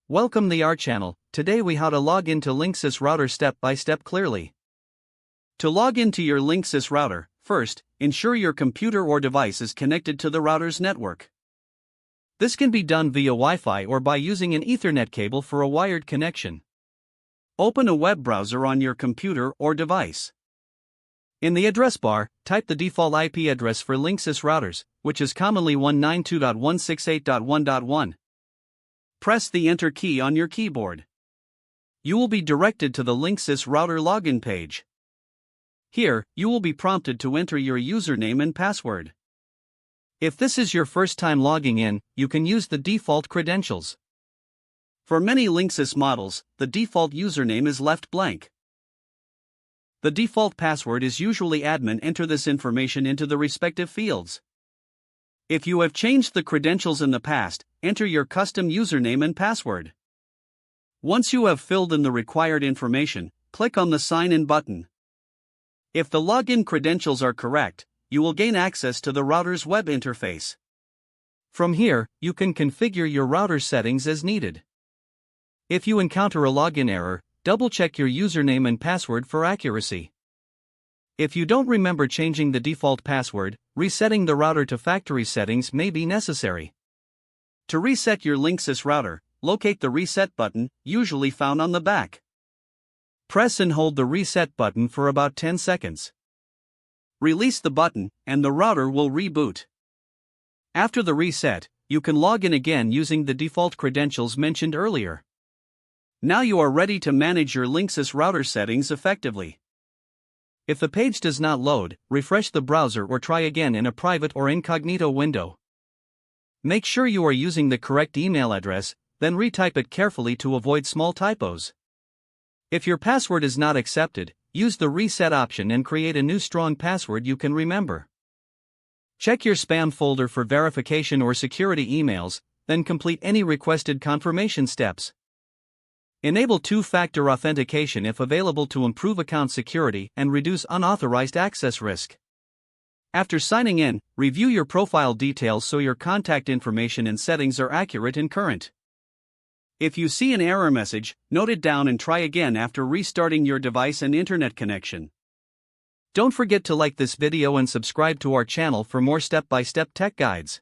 Welcome to our channel. Today we how to log into Linksys router step by step clearly. To log into your Linksys router, first, ensure your computer or device is connected to the router's network. This can be done via Wi-Fi or by using an Ethernet cable for a wired connection. Open a web browser on your computer or device. In the address bar, type the default IP address for Linksys routers, which is commonly 192.168.1.1. Press the Enter key on your keyboard. You will be directed to the Linksys router login page. Here, you will be prompted to enter your username and password. If this is your first time logging in, you can use the default credentials. For many Linksys models, the default username is left blank. The default password is usually admin. Enter this information into the respective fields. If you have changed the credentials in the past, enter your custom username and password. Once you have filled in the required information, click on the Sign In button. If the login credentials are correct, you will gain access to the router's web interface. From here, you can configure your router settings as needed. If you encounter a login error, double-check your username and password for accuracy. If you don't remember changing the default password, resetting the router to factory settings may be necessary. To reset your Linksys router, locate the Reset button, usually found on the back. Press and hold the Reset button for about 10 seconds. Release the button, and the router will reboot. After the reset, you can log in again using the default credentials mentioned earlier. Now you are ready to manage your Linksys router settings effectively. If the page does not load, refresh the browser or try again in a private or incognito window. Make sure you are using the correct email address, then retype it carefully to avoid small typos. If your password is not accepted, use the reset option and create a new strong password you can remember. Check your spam folder for verification or security emails, then complete any requested confirmation steps. Enable two-factor authentication if available to improve account security and reduce unauthorized access risk. After signing in, review your profile details so your contact information and settings are accurate and current. If you see an error message, note it down and try again after restarting your device and internet connection. Don't forget to like this video and subscribe to our channel for more step-by-step tech guides.